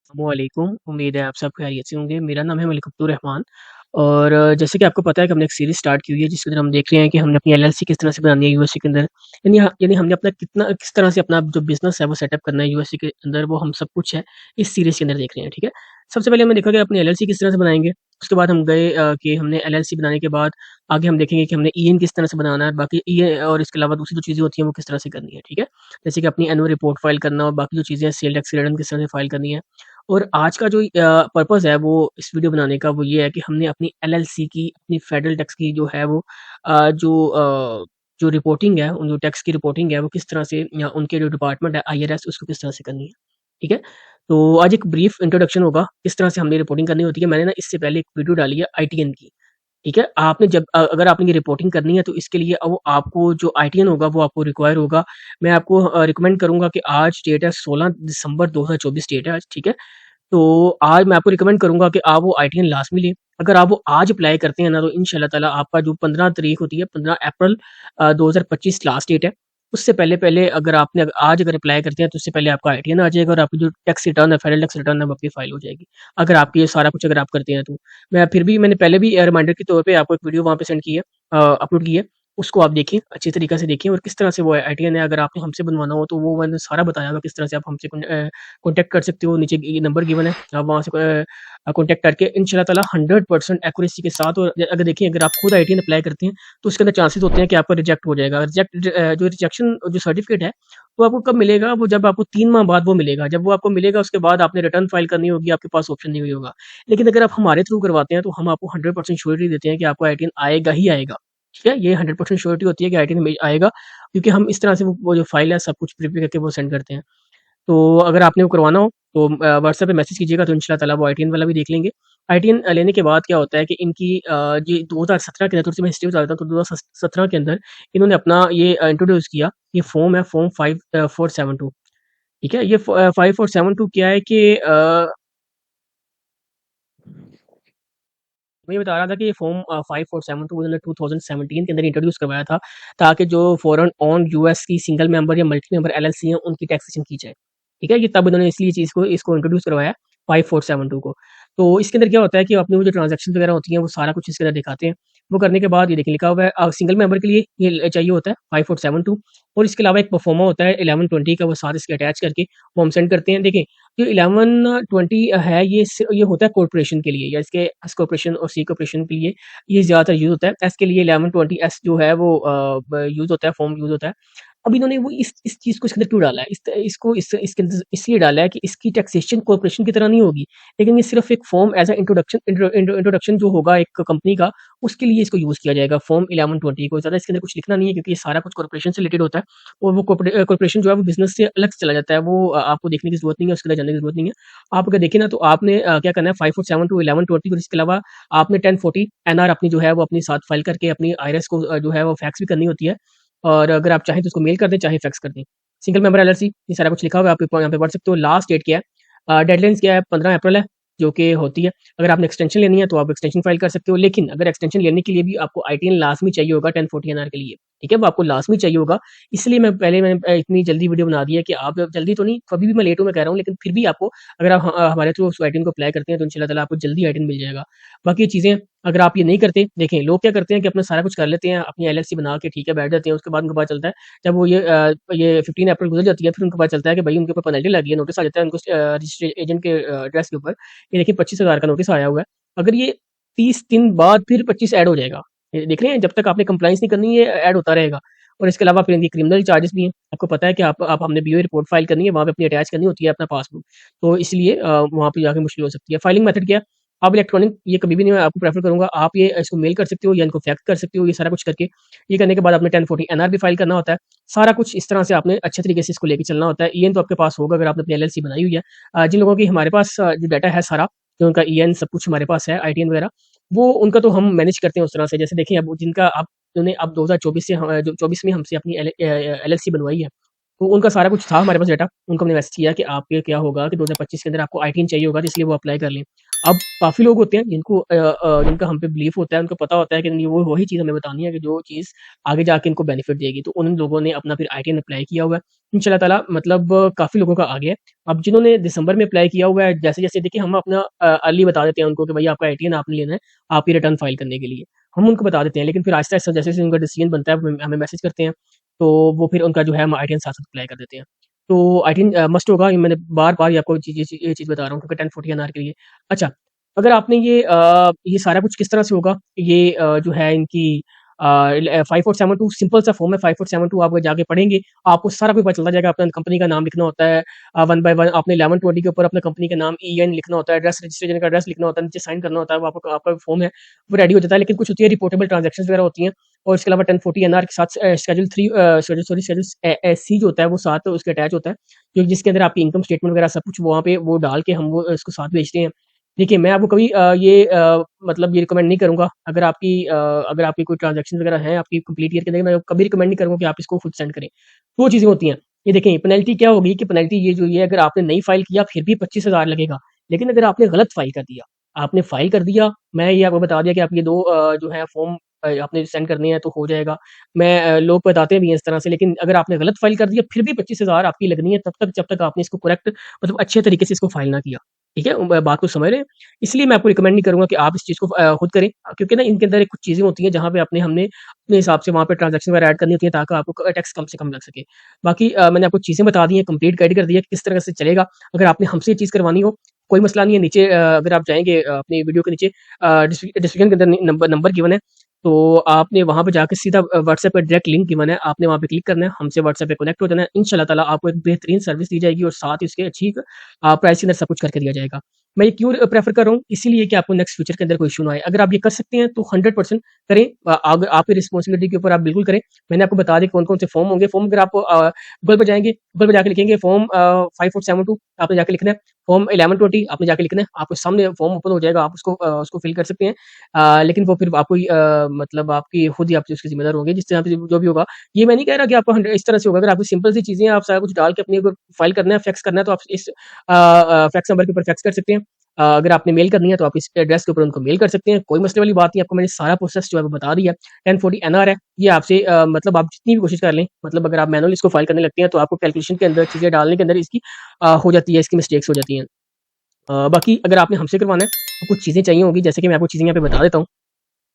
अस्सलामु अलैकुम। उम्मीद है आप सब खैरियत से होंगे। मेरा नाम है मलिक अब्दुर रहमान और जैसे कि आपको पता है कि हमने एक सीरीज़ स्टार्ट की हुई है जिसके अंदर हम देख रहे हैं कि हमने अपनी एलएलसी किस तरह से बनानी है यूएसए के अंदर। यानी हमने अपना किस तरह से अपना जो बिज़नेस है वो सेटअप करना है यूएसए के अंदर, वो हम सब कुछ है इस सीरीज़ के अंदर देख रहे हैं, ठीक है? सबसे पहले हमने देखा कि अपनी एलएलसी किस तरह से बनाएँगे। उसके बाद हम गए कि हमने एलएलसी बनाने के बाद आगे हम देखेंगे कि हमने ईएन किस तरह से बनाना है, बाकी ईए और इसके अलावा दूसरी जो चीज़ें होती हैं वो किस तरह से करनी है, ठीक है? जैसे कि अपनी एनुअल रिपोर्ट फाइल करना और बाकी जो चीज़ें हैं सेल टैक्स रिटर्न किस तरह से फाइल करनी है। और आज का जो पर्पज़ है वो इस वीडियो बनाने का वो ये है कि हमने अपनी एलएलसी की, अपनी फेडरल टैक्स की जो है वो जो रिपोर्टिंग है, उन जो टैक्स की रिपोर्टिंग है वो किस तरह से या उनके जो डिपार्टमेंट है आईआरएस उसको किस तरह से करनी है, ठीक है? तो आज एक ब्रीफ इंट्रोडक्शन होगा, किस तरह से हमने रिपोर्टिंग करनी होती है। मैंने ना इससे पहले एक वीडियो डाली है आईटीएन की, ठीक है? आपने अगर आपने ये रिपोर्टिंग करनी है तो इसके लिए वो आपको जो आईटीएन होगा वो आपको रिक्वायर होगा। मैं आपको रिकमेंड करूँगा कि आज डेट है 16 दिसंबर 2024 डेट है आज, ठीक है? तो आज मैं आपको रिकमेंड करूँगा कि आप वो आईटीएन लाज़मी लें। अगर आप वो आज अप्लाई करते हैं ना तो इंशाल्लाह ताला आपका जो 15 तारीख होती है, 15 अप्रैल 2025 लास्ट डेट है। उससे पहले-पहले अगर अप्लाई करते हैं तो उससे पहले आपका आईटीएन आ जाएगा और आपकी जो टैक्स रिटर्न है, फेडरल टैक्स रिटर्न है वो आपकी फाइल हो जाएगी। अगर आपकी ये सारा कुछ अगर आप करते हैं तो। मैंने पहले भी रिमाइंडर के तौर पे आपको एक वीडियो वहाँ पे सेंड की है, अपलोड की है। उसको आप देखिए, अच्छी तरीके से देखिए और किस तरह से वो आईटीएन है अगर आपने हमसे बनवाना हो तो वो मैंने सारा बताया हुआ किस तरह से आप हमसे कॉन्टैक्ट कर सकते हो। नीचे ये नंबर गिवन है, आप वहाँ से कॉन्टैक्ट करके इंशाल्लाह ताला 100% एक्यूरेसी के साथ। और अगर देखिए अगर आप खुद आईटीएन अप्लाई करते हैं तो उसके अंदर चांसेस होते हैं कि आपका रिजेक्ट हो जाएगा। जो रिजेक्शन जो सर्टिफिकेट है वो आपको कब मिलेगा? वो जब आपको 3 माह बाद वो मिलेगा। जब वो आपको मिलेगा उसके बाद आपने रिटर्न फाइल करनी होगी, आपके पास ऑप्शन नहीं होगा। लेकिन अगर आप हमारे थ्रू करवाते हैं तो हम आपको 100% श्योरिटी देते हैं कि आपको आईटीएन आएगा ही आएगा। ठीक है? ये 100% श्योरिटी होती है कि आईटीएन आएगा, क्योंकि हम इस तरह से वो जो फाइल है सब कुछ प्रिपेयर करके वो सेंड करते हैं। तो अगर आपने वो करवाना हो तो व्हाट्सएप पे मैसेज कीजिएगा तो इंशाल्लाह ताला वो आईटीएन वाला भी देख लेंगे। आईटीएन लेने के बाद क्या होता है कि इनकी ये 2017 के अंदर, थोड़ी-सी मैं हिस्ट्री बता देता हूँ, तो 2017 के अंदर इन्होंने अपना ये इंट्रोड्यूस किया। ये फॉर्म है, फॉर्म 5472, ठीक है? ये 5472 क्या है कि मैं ये बता रहा था कि ये फॉर्म 5472 इन्होंने 2017 के अंदर इंट्रोड्यूस करवाया था, ताकि जो फॉरेन ओन्ड यूएस की सिंगल मेंबर या मल्टी मेंबर एलएलसी हैं उनकी टैक्सेशन की जाए। ठीक है? ये तब इन्होंने इसलिए चीज़ को इसको इंट्रोड्यूस करवाया 5472 को। तो इसके अंदर क्या होता है कि अपनी वो जो ट्रांज़ैक्शन वगैरह होती हैं वो सारा कुछ इसके अंदर दिखाते हैं। वो करने के बाद ये देखिए लिखा हुआ है सिंगल मेंबर के लिए ये चाहिए होता है 5472, और इसके अलावा एक परफॉर्मा होता है 1120 का, वो साथ इसके अटैच करके वो हम सेंड करते हैं। देखें, जो 1120 है ये होता है कॉर्पोरेशन के लिए, या इसके एस कॉर्पोरेशन और सी कॉर्पोरेशन के लिए ये ज़्यादातर यूज़ होता है। एस के लिए 1120 एस जो है वो यूज़ होता है, फॉर्म यूज़ होता है। अब इन्होंने वो इस चीज़ को इसके अंदर क्यों डाला है? इसके अंदर इसलिए डाला है कि इसकी टैक्सेशन कॉर्पोरेशन की तरह नहीं होगी, लेकिन ये सिर्फ़ एक फॉर्म एज़ अ इंट्रोडक्शन जो होगा एक कंपनी का, उसके लिए इसको यूज़ किया जाएगा फॉर्म 1120 को। ज़्यादा इसके अंदर कुछ लिखना नहीं है, क्योंकि ये सारा कुछ कॉर्पोरेशन से रिलेटेड होता है और वो कॉर्पोरेशन जो है वो बिज़नेस से अलग से चला जाता है। वो आपको देखने की ज़रूरत नहीं है, उसके अंदर जानने की ज़रूरत नहीं है। आप अगर देखें ना तो आपने क्या करना है, 5472 टू 1120, और इसके अलावा आपने 1040 एनआर अपनी जो है वो अपनी साथ फाइल करके अपनी आईआरएस को जो है वो फैक्स भी करनी होती है। और अगर आप चाहें तो उसको मेल कर दें, चाहे फैक्स कर दें। सिंगल मेंबर एलएलसी, ये सारा कुछ लिखा हुआ है, आप यहाँ पे पढ़ सकते हो। लास्ट डेट क्या है, डेडलाइन्स क्या है, 15 अप्रैल है, जो कि होती है। अगर आपने एक्सटेंशन लेनी है तो आप एक्सटेंशन फाइल कर सकते हो, लेकिन अगर एक्सटेंशन लेने के लिए भी आपको आईटीएन लाज़मी चाहिए होगा 1040 एनआर के लिए, ठीक है? वो आपको लाज़मी चाहिए होगा। इसलिए मैंने इतनी जल्दी वीडियो बना दी है कि आप जल्दी तो नहीं, कभी भी मैं लेट हूँ मैं कह रहा हूँ, लेकिन फिर भी आपको, अगर आप हमारे थ्रू उस आईटीएन को अप्लाई करते हैं तो इंशाल्लाह ताला आपको जल्दी आईटीएन मिल जाएगा। बाकी ये चीज़ें अगर आप ये नहीं करते, देखें लोग क्या करते हैं कि अपना सारा कुछ कर लेते हैं, अपनी एलएलसी बना के ठीक है बैठ जाते हैं, उसके बाद उनको पता चलता है जब वो ये 15 अप्रैल गुज़र जाती है, फिर उनको पता चलता है कि भई उनके ऊपर पेनल्टी लगी है, नोटिस आ जाता है उनको रजिस्ट्री एजेंट के एड्रेस के ऊपर। ये देखिए 25,000 का नोटिस आया हुआ है। अगर ये 30 दिन बाद फिर 25 ऐड हो जाएगा। ये देख रहे हैं, जब तक आपने कंप्लायंस नहीं करनी ये ऐड होता रहेगा। और इसके अलावा फिर इनकी क्रिमिनल चार्जेस भी हैं। आपको पता है कि आप हमने बीओ रिपोर्ट फाइल करनी है, वहाँ पे अपनी अटैच करनी होती है अपना पासबुक। तो इसलिए वहाँ पे जाके मुश्किल हो सकती है। फाइलिंग मेथड क्या है? आप इलेक्ट्रॉनिक ये कभी भी नहीं, मैं आपको प्रेफ़र करूँगा, आप ये इसको मेल कर सकते हो या इनको फैक्स कर सकते हो, ये सारा कुछ करके। ये करने के बाद आपने 1040 एनआर भी फाइल करना होता है। सारा कुछ इस तरह से आपने अच्छे तरीके से इसको लेके चलना होता है। ईएन तो आपके पास होगा अगर आपने अपनी एलएलसी बनाई हुई है। जिन लोगों की हमारे पास जो डाटा है सारा, जो उनका ईएन सब कुछ हमारे पास है, आईटीएन वगैरह, वो उनका तो हम मैनेज करते हैं उस तरह से। जैसे देखिए, अब जिनका आप जिन्होंने अब 2024 से जो 24 में हमसे अपनी एलएलसी बनवाई है, तो उनका सारा कुछ था हमारे पास डाटा। उनको हमने मैसेज किया कि आपके क्या होगा कि 2025 के अंदर आपको आईटीएन चाहिए होगा, तो इसलिए वो अप्लाई कर लें। अब काफ़ी लोग होते हैं जिनका हम पे बिलीफ होता है, उनको पता होता है कि नहीं वो वही चीज़ हमें बतानी है कि जो चीज़ आगे जाके इनको बेनिफिट देगी। तो उन लोगों ने अपना फिर आईटीएन अप्लाई किया हुआ है। इंशाल्लाह ताला मतलब काफ़ी लोगों का आ गया है। अब जिन्होंने दिसंबर में अप्लाई किया हुआ है, जैसे-जैसे देखिए हम अपना अर्ली बता देते हैं उनको कि भई आपका आईटीएन आपने लेना है, आपकी रिटर्न फाइल करने के लिए। हम उनको बता देते हैं, लेकिन फिर आहिस्ता-आहिस्ता जैसे-जैसे उनका डिसीजन बनता है, हमें हमें मैसेज करते हैं, तो वो फिर उनका जो है हम आईटीएन साथ-साथ अप्लाई कर देते हैं। तो आईटीएन मस्ट होगा, ये मैंने बार-बार ये आपको ये चीज़ बता रहा हूँ क्योंकि 1040 एनआर के लिए। अच्छा, अगर आपने ये सारा कुछ किस तरह से होगा, ये जो है इनकी 5472 सिंपल सा फॉर्म है। 5472 आप जाके पढ़ेंगे, आपको सारा कुछ पता चलता जाएगा। अपना कंपनी का नाम लिखना होता है, वन बाय वन आपने 1120 के ऊपर अपना कंपनी का नाम, ईएन लिखना होता है, एड्रेस रजिस्ट्रेशन का एड्रेस लिखना होता है, नीचे साइन करना होता है, वो आपका फॉर्म है, वो रेडी हो जाता है। लेकिन कुछ होती है रिपोर्टेबल ट्रांज़ैक्शंस वगैरह होती हैं, और इसके अलावा 1040 एनआर के साथ शेड्यूल 3 शेड्यूल सी जो होता है वो साथ उसके अटैच होता है, जो जिसके अंदर आपकी इनकम स्टेटमेंट वगैरह सब कुछ वहाँ पे वो डाल के हम वो इसको साथ भेजते हैं। देखिए, मैं आपको कभी मतलब ये रिकमेंड नहीं करूँगा, अगर आपकी कोई ट्रांज़ैक्शन वगैरह है आपकी कंप्लीट ईयर के अंदर, मैं कभी रिकमेंड नहीं करूँगा कि आप इसको खुद सेंड करें। 2 चीज़ें होती हैं। ये देखें पेनल्टी क्या होगी कि पेनल्टी ये जो ये अगर आपने नई फ़ाइल किया फिर भी 25,000 लगेगा। लेकिन अगर आपने गलत फ़ाइल कर दिया, आपने फ़ाइल कर दिया, मैं ये आपको बता दिया कि आप ये 2 जो है फ़ॉर्म आपने सेंड करने हैं तो हो जाएगा। लोग बताते भी हैं इस तरह से, लेकिन अगर आपने गलत फ़ाइल कर दिया फिर भी 25,000 आपकी लगनी है तब तक जब तक आपने इसको करेक्ट मतलब अच्छे तरीके से इसको फ़ाइल ना किया। ठीक है? बात को समझ रहे हैं? इसलिए मैं आपको रिकमेंड नहीं करूँगा कि आप इस चीज़ को खुद करें, क्योंकि ना इनके अंदर एक कुछ चीज़ें होती हैं जहाँ पे हमने अपने हिसाब से वहाँ पे ट्रांज़ैक्शन वगैरह ऐड करनी होती है ताकि आपको टैक्स कम से कम लग सके। बाकी मैंने आपको चीज़ें बता दी हैं, कंप्लीट गाइड कर दिया कि किस तरह से चलेगा। अगर आपने हमसे ये चीज़ करवानी हो, कोई मसला नहीं है। नीचे अगर आप जाएँगे अपनी वीडियो के नीचे डिस्क्रिप्शन के अंदर नंबर गिवन है, तो आपने वहाँ पे जाके सीधा व्हाट्सएप पे डायरेक्ट लिंक गिवन है, आपने वहाँ पे क्लिक करना है, हमसे व्हाट्सएप पे कनेक्ट हो जाना है। इंशाल्लाह ताला आपको एक बेहतरीन सर्विस दी जाएगी और साथ ही उसके अच्छी प्राइस के अंदर सब कुछ करके दिया जाएगा। मैं ये क्यों प्रेफ़र कर रहा हूँ? इसीलिए कि आपको नेक्स्ट फ्यूचर के अंदर कोई इश्यू ना आए। अगर आप ये कर सकते हैं तो 100% करें। अगर आपकी रिस्पॉन्सिबिलिटी के ऊपर आप बिल्कुल करें। मैंने आपको बता दिया कौन-कौन से फॉर्म होंगे। फॉर्म अगर आप गूगल पे जाएँगे, गूगल पे जाके लिखेंगे फॉर्म 5472 आपने जाके लिखना है। फॉर्म 1120 आपने जाके लिखना है। आपके सामने फॉर्म ओपन हो जाएगा, आप उसको फिल कर सकते हैं। लेकिन वो फिर आपको ही मतलब आपकी खुद ही आप उसके ज़िम्मेदार होंगे, जिस तरह से जो भी होगा। ये मैं नहीं कह रहा कि आपको 100 इस तरह से होगा। अगर आपकी सिंपल सी चीज़ें हैं, आप सारा कुछ डाल के अपनी अगर फाइल करना है, फैक्स करना है, तो आप इस फैक्स नंबर के ऊपर फैक्स कर सकते हैं। अगर आपने मेल करनी है तो आप इस एड्रेस के ऊपर उनको मेल कर सकते हैं, कोई मसले वाली बात नहीं। आपको मैंने सारा प्रोसेस जो है वो बता दिया। 1040 एनआर है, ये आपसे मतलब आप जितनी भी कोशिश कर लें, मतलब अगर आप मैनुअली इसको फाइल करने लगते हैं तो आपको कैलकुलेशन के अंदर चीज़ें डालने के अंदर इसकी हो जाती है, इसकी मिस्टेक्स हो जाती हैं। बाकी अगर आपने हमसे करवाना है तो कुछ चीज़ें चाहिए होंगी, जैसे कि मैं आपको चीज़ें यहाँ पे बता देता हूँ।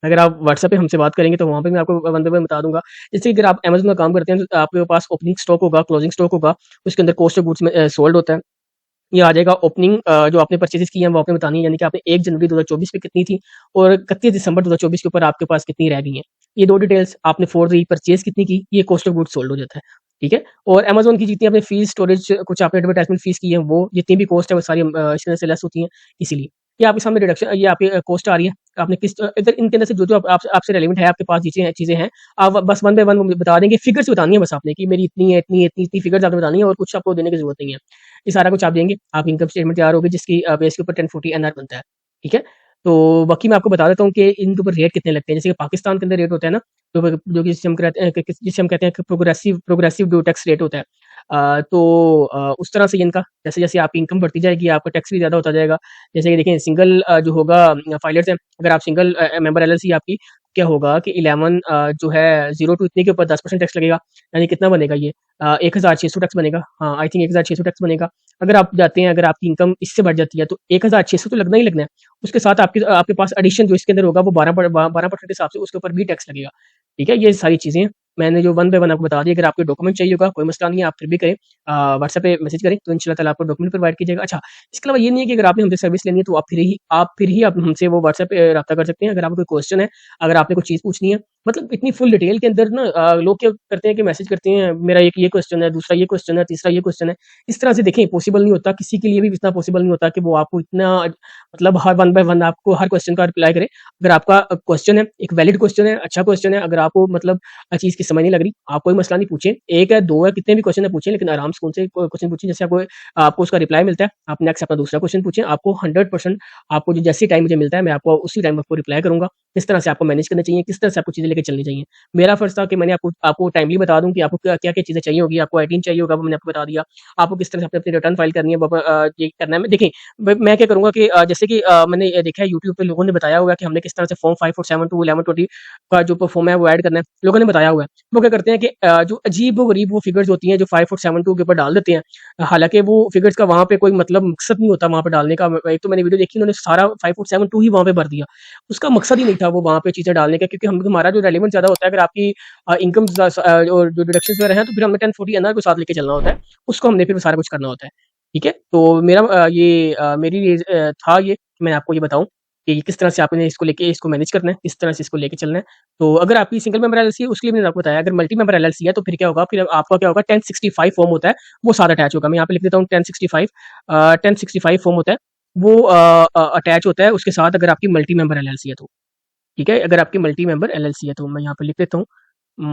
अगर आप व्हाट्सएप पे हमसे बात करेंगे तो वहाँ पे मैं आपको वन बाय वन बता दूँगा। जैसे अगर आप अमेज़न का काम करते हैं तो आपके पास ओपनिंग स्टॉक होगा, क्लोजिंग स्टॉक होगा, उसके अंदर कॉस्ट ऑफ गुड्स में सोल्ड होता है। ये आ जाएगा ओपनिंग जो आपने परचेज़ेज़ की हैं वो आपने बतानी है, यानी कि आपने 1 जनवरी 2024 पे कितनी थी और 31 दिसंबर 2024 के ऊपर आपके पास कितनी रह गई हैं। ये 2 डिटेल्स आपने फॉर द परचेज़ कितनी की, ये कॉस्ट ऑफ गुड्स सोल्ड हो जाता है। ठीक है? और अमेज़न की जितनी आपने फीस, स्टोरेज कुछ आपने एडवर्टाइज़मेंट फीस की है वो जितनी भी कॉस्ट है वो सारी इसके अंदर से लेस होती हैं इसीलिए। ये आपके सामने डिडक्शन ये आपकी कॉस्ट आ रही है। आपने किस इधर इनके अंदर से जो-जो आपसे रेलेवेंट है, आपके पास चीज़ें हैं, आप बस वन बाय वन मुझे बता देंगे, फिगर्स बतानी है बस आपने कि मेरी इतनी है, इतनी फिगर्स आपने बतानी है और कुछ आपको देने की ज़रूरत नहीं है। ये सारा कुछ आप देंगे, आपकी इनकम स्टेटमेंट तैयार होगी जिसकी बेस के ऊपर 1040 एनआर बनता है, ठीक है? तो बाकी मैं आपको बता देता हूँ कि इनके ऊपर रेट कितने लगते हैं। जैसे कि पाकिस्तान के अंदर रेट होता है ना, जो कि जिसे हम कहते हैं कि प्रोग्रेसिव ड्यू टैक्स रेट होता है। उस तरह से इनका जैसे-जैसे आपकी इनकम बढ़ती जाएगी, आपका टैक्स भी ज़्यादा होता जाएगा। जैसे कि देखें सिंगल जो होगा फाइलर्स हैं, अगर आप सिंगल मेंबर एलएलसी आपकी, क्या होगा कि 11 जो है 0 टू इतने के ऊपर 10% टैक्स लगेगा, यानी कितना बनेगा ये 1600 टैक्स बनेगा। हाँ, आई थिंक 1600 टैक्स बनेगा। अगर आप जाते हैं, अगर आपकी इनकम इससे बढ़ जाती है तो 1600 तो लगना ही लगना है। उसके साथ आपके पास एडिशन जो इसके अंदर होगा वो 12% के हिसाब से उसके ऊपर भी टैक्स लगेगा। ठीक है? ये सारी चीज़ें हैं। मैंने जो वन बाय वन आपको बता दिया। अगर आपको डॉक्यूमेंट चाहिए होगा, कोई मसला नहीं है, आप फिर भी करें। व्हाट्सएप पे मैसेज करें तो इंशाल्लाह ताला आपको डॉक्यूमेंट प्रोवाइड किया जाएगा। अच्छा, इसके अलावा ये नहीं है कि अगर आपने हमसे सर्विस लेनी है तो आप फिर ही आप हमसे वो व्हाट्सएप पे राब्ता कर सकते हैं। अगर आपको कोई क्वेश्चन है, अगर आपने कोई चीज़ पूछनी है, मतलब इतनी फुल डिटेल के अंदर ना लोग क्या करते हैं कि मैसेज करते हैं, मेरा एक ये क्वेश्चन है, दूसरा ये क्वेश्चन है, तीसरा ये क्वेश्चन है। इस तरह से देखें पॉसिबल नहीं होता, किसी के लिए भी इतना पॉसिबल नहीं होता कि वो आपको इतना मतलब हर वन बाय वन आपको हर क्वेश्चन का रिप्लाई करे। अगर आपका क्वेश्चन है, एक वैलिड क्वेश्चन है, अच्छा क्वेश्चन है, अगर आपको मतलब चीज़ की समझ नहीं लग रही, आप कोई मसला नहीं पूछें, 1 है, 2 है, कितने भी क्वेश्चन है पूछें, लेकिन आराम से उनसे क्वेश्चन पूछें, जैसे आपको उसका रिप्लाई मिलता है, आप नेक्स्ट अपना दूसरा क्वेश्चन पूछें, आपको 100% आपको जो जैसे टाइम मुझे मिलता है, मैं आपको उसी टाइम आपको रिप्लाई करूँगा। किस तरह से आपको मैनेज करना चाहिए, किस तरह से आपको चीज़ें लेके चलनी चाहिए। मेरा फ़र्ज़ था कि मैंने आपको टाइमली बता दूँ कि आपको क्या-क्या चीज़ें चाहिए होगी, आपको आईटीन चाहिए होगा, वो मैंने आपको बता दिया। आपको किस तरह से अपनी रिटर्न फाइल करनी है, ये करना है। देखिए, मैं क्या करूँगा कि जैसे कि मैंने देखा है यूट्यूब पे लोगों ने बताया हुआ है कि हमने किस तरह से फॉर्म 547 टू 1120 का जो फॉर्म है वो ऐड करना है, लोगों ने बताया हुआ है। वो क्या करते हैं कि जो अजीब-व-गरीब वो फिगर्स होती हैं जो 5472 के ऊपर डाल देते हैं। हालाँकि वो फिगर्स का वहाँ पे कोई मतलब मकसद नहीं होता वहाँ पे डालने का। एक तो मैंने वीडियो देखी, उन्होंने सारा 5472 ही वहाँ पे भर दिया। उसका मकसद ही नहीं था वो वहाँ पे चीज़ें डालने का, क्योंकि हमारा जो रेलेवेंट ज़्यादा होता है, अगर आपकी इनकम और जो डिडक्शंस वगैरह हैं, तो फिर हमें 1040 एनआर को साथ लेके चलना होता है। उसको हमने फिर सारा कुछ करना होता है। ठीक है? तो मेरी था ये कि मैं आपको ये बताऊँ कि किस तरह से आपने इसको मैनेज करना है, किस तरह से इसको लेके चलना है। तो अगर आपकी सिंगल मेंबर एलएलसी है, उसके लिए मैंने आपको बताया। अगर मल्टी मेंबर एलएलसी है, तो फिर क्या होगा, फिर आपका क्या होगा, 1065 फॉर्म होता है, वो साथ अटैच होगा। मैं यहाँ पे लिख देता हूँ 1065 फॉर्म होता है, वो अटैच होता है उसके साथ, अगर आपकी मल्टी मेंबर एलएलसी है तो। ठीक है? अगर आपकी मल्टी मेंबर एलएलसी है तो मैं यहाँ पे लिख देता हूँ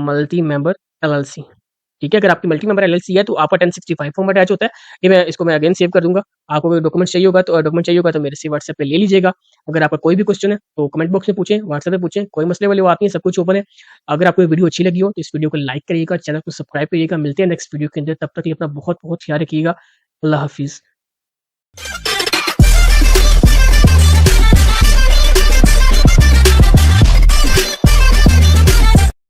मल्टी मेंबर एलएलसी। ठीक है? अगर आपकी मल्टी मेंबर एलएलसी है तो आपका 1065 फॉर्म अटैच होता है। मैं अगेन सेव कर दूँगा। आपको कोई डॉक्यूमेंट चाहिए होगा तो मेरे से व्हाट्सएप पे ले लीजिएगा। अगर आपका कोई भी क्वेश्चन है तो कमेंट बॉक्स में पूछें, व्हाट्सएप पे पूछें, कोई मसले वाली बात नहीं है, सब कुछ ओपन है। अगर आपको ये वीडियो अच्छी लगी हो तो इस वीडियो को लाइक करिएगा, चैनल को सब्सक्राइब करिएगा। मिलते हैं नेक्स्ट वीडियो के अंदर, तब तक के लिए अपना बहुत-बहुत ख्याल रखिएगा। अल्लाह हाफ़िज़।